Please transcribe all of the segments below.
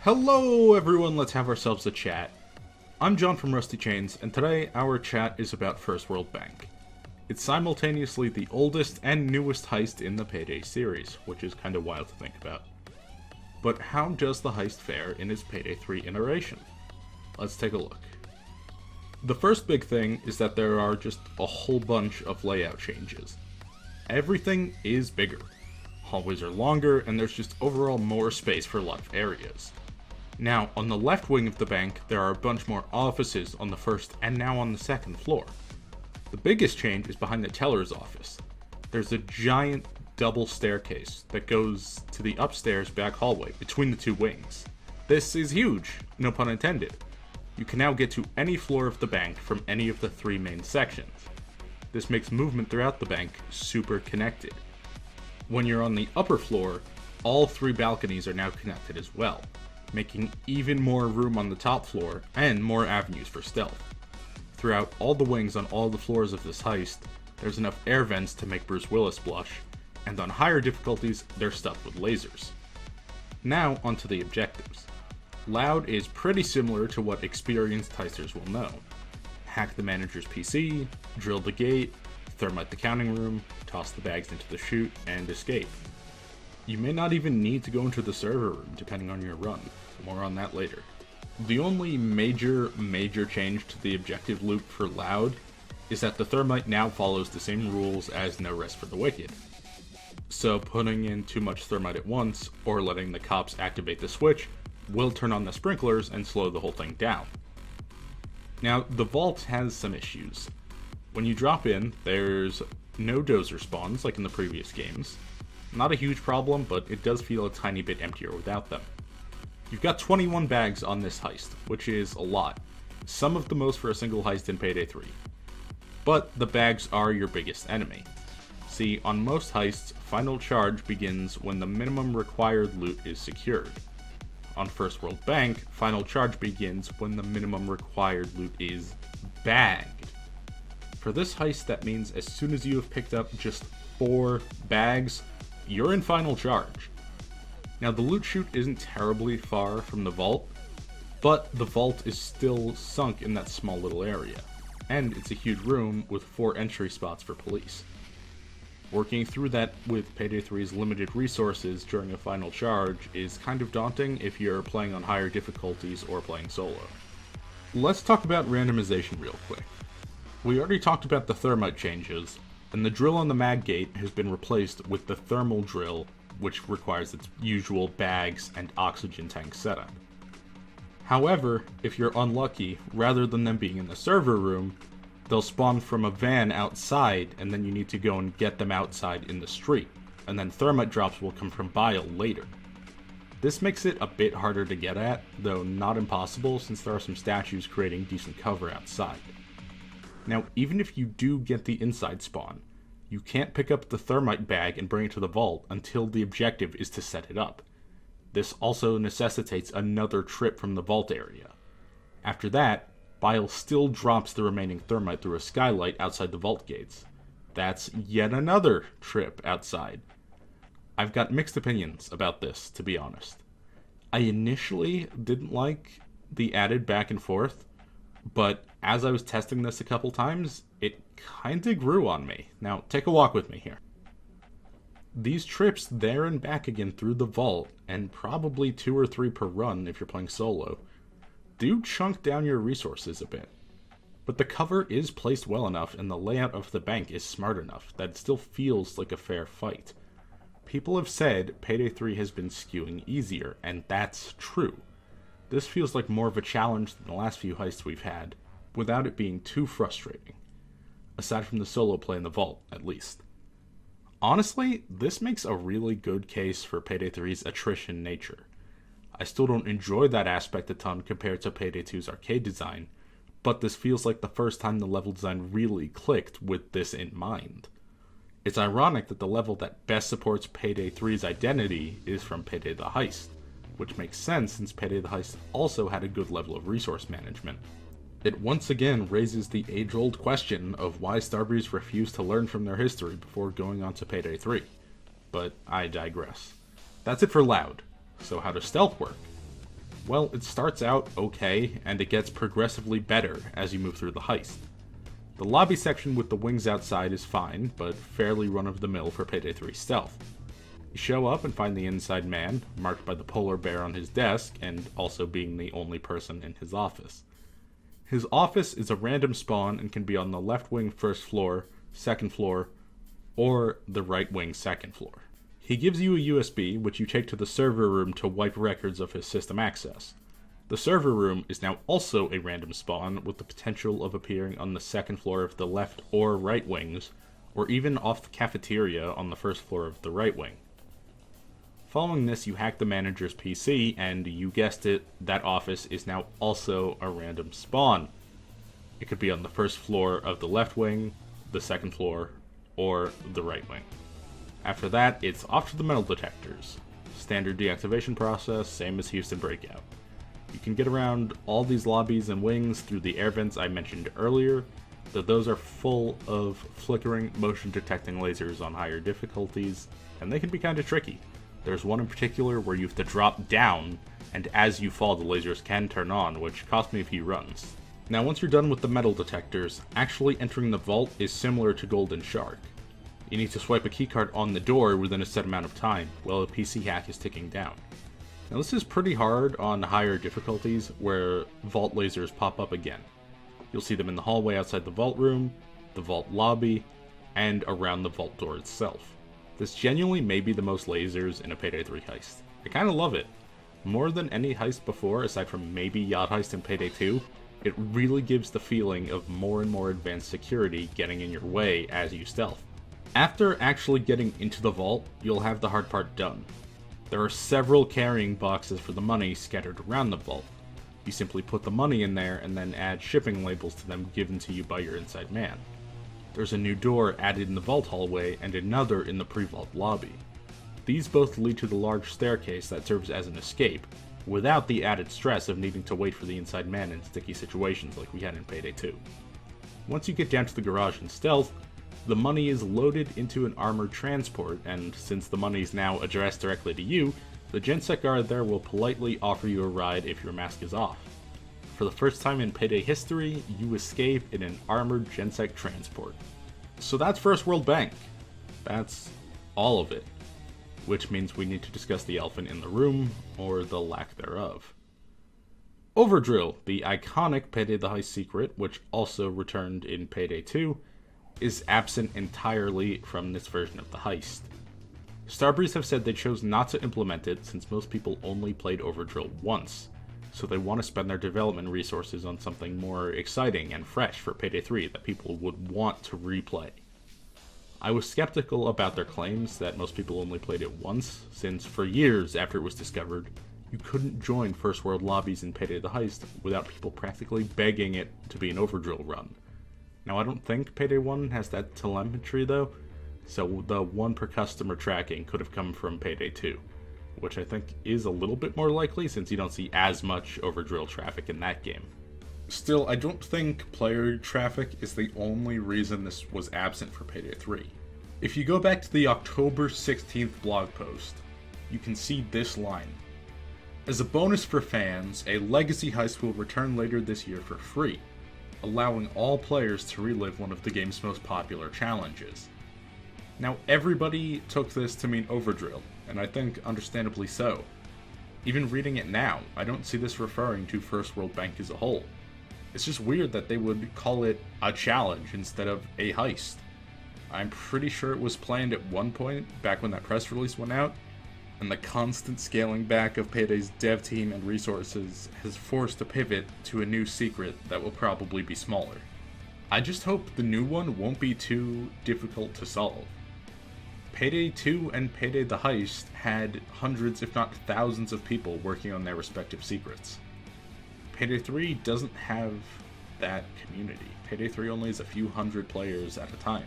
Hello everyone, let's have ourselves a chat. I'm John from Rusty Chains, and today our chat is about First World Bank. It's simultaneously the oldest and newest heist in the Payday series, which is kinda wild to think about. But how does the heist fare in its Payday 3 iteration? Let's take a look. The first big thing is that there are just a whole bunch of layout changes. Everything is bigger. Hallways are longer, and there's just overall more space for a lot of areas. Now, on the left wing of the bank, there are a bunch more offices on the first and now on the second floor. The biggest change is behind the teller's office. There's a giant double staircase that goes to the upstairs back hallway between the two wings. This is huge, no pun intended. You can now get to any floor of the bank from any of the three main sections. This makes movement throughout the bank super connected. When you're on the upper floor, all three balconies are now connected as well, making even more room on the top floor and more avenues for stealth. Throughout all the wings on all the floors of this heist, there's enough air vents to make Bruce Willis blush, and on higher difficulties, they're stuffed with lasers. Now onto the objectives. Loud is pretty similar to what experienced heisters will know. Hack the manager's PC, drill the gate, thermite the counting room, toss the bags into the chute, and escape. You may not even need to go into the server room depending on your run. More on that later. The only major change to the objective loop for Loud is that the thermite now follows the same rules as No Rest for the Wicked. So putting in too much thermite at once, or letting the cops activate the switch, will turn on the sprinklers and slow the whole thing down. Now, the vault has some issues. When you drop in, there's no dozer spawns like in the previous games. Not a huge problem, but it does feel a tiny bit emptier without them. You've got 21 bags on this heist, which is a lot. Some of the most for a single heist in Payday 3. But the bags are your biggest enemy. See, on most heists, final charge begins when the minimum required loot is secured. On First World Bank, final charge begins when the minimum required loot is bagged. For this heist, that means as soon as you have picked up just 4 bags, you're in final charge. Now, the loot chute isn't terribly far from the vault, but the vault is still sunk in that small little area, and it's a huge room with 4 entry spots for police. Working through that with Payday 3's limited resources during a final charge is kind of daunting if you're playing on higher difficulties or playing solo. Let's talk about randomization real quick. We already talked about the thermite changes, and the drill on the mag gate has been replaced with the thermal drill, which requires its usual bags and oxygen tank setup. However, if you're unlucky, rather than them being in the server room, they'll spawn from a van outside, and then you need to go and get them outside in the street, and then thermite drops will come from bile later. This makes it a bit harder to get at, though not impossible since there are some statues creating decent cover outside. Now, even if you do get the inside spawn, you can't pick up the thermite bag and bring it to the vault until the objective is to set it up. This also necessitates another trip from the vault area. After that, Bile still drops the remaining thermite through a skylight outside the vault gates. That's yet another trip outside. I've got mixed opinions about this, to be honest. I initially didn't like the added back and forth, but as I was testing this a couple times, it kinda grew on me. Now, take a walk with me here. These trips there and back again through the vault, and probably 2 or 3 per run if you're playing solo, do chunk down your resources a bit. But the cover is placed well enough and the layout of the bank is smart enough that it still feels like a fair fight. People have said Payday 3 has been skewing easier, and that's true. This feels like more of a challenge than the last few heists we've had, without it being too frustrating. Aside from the solo play in the vault, at least. Honestly, this makes a really good case for Payday 3's attrition nature. I still don't enjoy that aspect a ton compared to Payday 2's arcade design, but this feels like the first time the level design really clicked with this in mind. It's ironic that the level that best supports Payday 3's identity is from Payday the Heist, which makes sense since Payday the Heist also had a good level of resource management. It once again raises the age-old question of why Starbreeze refused to learn from their history before going on to Payday 3. But I digress. That's it for Loud. So how does stealth work? Well, it starts out okay, and it gets progressively better as you move through the heist. The lobby section with the wings outside is fine, but fairly run-of-the-mill for Payday 3 stealth. You show up and find the inside man, marked by the polar bear on his desk, and also being the only person in his office. His office is a random spawn and can be on the left wing first floor, second floor, or the right wing second floor. He gives you a USB, which you take to the server room to wipe records of his system access. The server room is now also a random spawn, with the potential of appearing on the second floor of the left or right wings, or even off the cafeteria on the first floor of the right wing. Following this, you hack the manager's PC, and you guessed it, that office is now also a random spawn. It could be on the first floor of the left wing, the second floor, or the right wing. After that, it's off to the metal detectors. Standard deactivation process, same as Houston Breakout. You can get around all these lobbies and wings through the air vents I mentioned earlier, though those are full of flickering, motion detecting lasers on higher difficulties, and they can be kinda tricky. There's one in particular where you have to drop down, and as you fall the lasers can turn on, which cost me a few runs. Now once you're done with the metal detectors, actually entering the vault is similar to Golden Shark. You need to swipe a keycard on the door within a set amount of time, while a PC hack is ticking down. Now this is pretty hard on higher difficulties, where vault lasers pop up again. You'll see them in the hallway outside the vault room, the vault lobby, and around the vault door itself. This genuinely may be the most lasers in a Payday 3 heist. I kinda love it. More than any heist before, aside from maybe Yacht Heist and Payday 2, it really gives the feeling of more and more advanced security getting in your way as you stealth. After actually getting into the vault, you'll have the hard part done. There are several carrying boxes for the money scattered around the vault. You simply put the money in there and then add shipping labels to them given to you by your inside man. There's a new door added in the vault hallway and another in the pre-vault lobby. These both lead to the large staircase that serves as an escape, without the added stress of needing to wait for the inside man in sticky situations like we had in Payday 2. Once you get down to the garage in stealth, the money is loaded into an armored transport, and since the money is now addressed directly to you, the GenSec guard there will politely offer you a ride if your mask is off. For the first time in Payday history, you escape in an armored GenSec transport. So that's First World Bank. That's all of it. Which means we need to discuss the elephant in the room, or the lack thereof. Overdrill, the iconic Payday the Heist secret, which also returned in Payday 2, is absent entirely from this version of the heist. Starbreeze have said they chose not to implement it since most people only played Overdrill once, so they want to spend their development resources on something more exciting and fresh for Payday 3 that people would want to replay. I was skeptical about their claims that most people only played it once, since for years after it was discovered, you couldn't join First World lobbies in Payday the Heist without people practically begging it to be an Overdrill run. Now I don't think Payday 1 has that telemetry though, so the one per customer tracking could have come from Payday 2, which I think is a little bit more likely since you don't see as much Overdrill traffic in that game. Still, I don't think player traffic is the only reason this was absent for Payday 3. If you go back to the October 16th blog post, you can see this line. As a bonus for fans, a legacy heist will return later this year for free, allowing all players to relive one of the game's most popular challenges. Now, everybody took this to mean Overdrill, and I think understandably so. Even reading it now, I don't see this referring to First World Bank as a whole. It's just weird that they would call it a challenge instead of a heist. I'm pretty sure it was planned at one point, back when that press release went out, and the constant scaling back of Payday's dev team and resources has forced a pivot to a new secret that will probably be smaller. I just hope the new one won't be too difficult to solve. Payday 2 and Payday the Heist had hundreds if not thousands of people working on their respective secrets. Payday 3 doesn't have that community. Payday 3 only has a few hundred players at a time.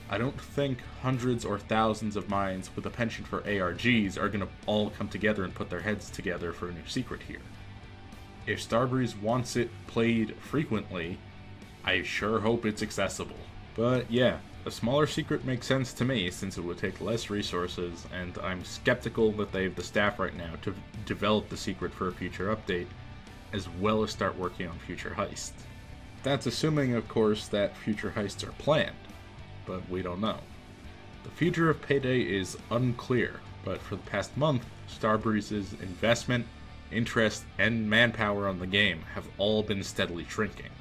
I don't think hundreds or thousands of minds with a penchant for ARGs are going to all come together and put their heads together for a new secret here. If Starbreeze wants it played frequently, I sure hope it's accessible. But yeah, A smaller secret makes sense to me since it would take less resources, and I'm skeptical that they have the staff right now to develop the secret for a future update, as well as start working on future heists. That's assuming, of course, that future heists are planned, but we don't know. The future of Payday is unclear, but for the past month, Starbreeze's investment, interest, and manpower on the game have all been steadily shrinking.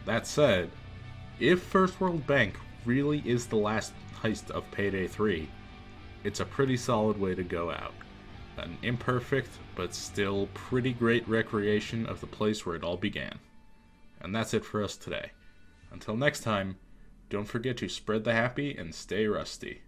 That said, if First World Bank really is the last heist of Payday 3, it's a pretty solid way to go out. An imperfect, but still pretty great recreation of the place where it all began. And that's it for us today. Until next time, don't forget to spread the happy and stay rusty.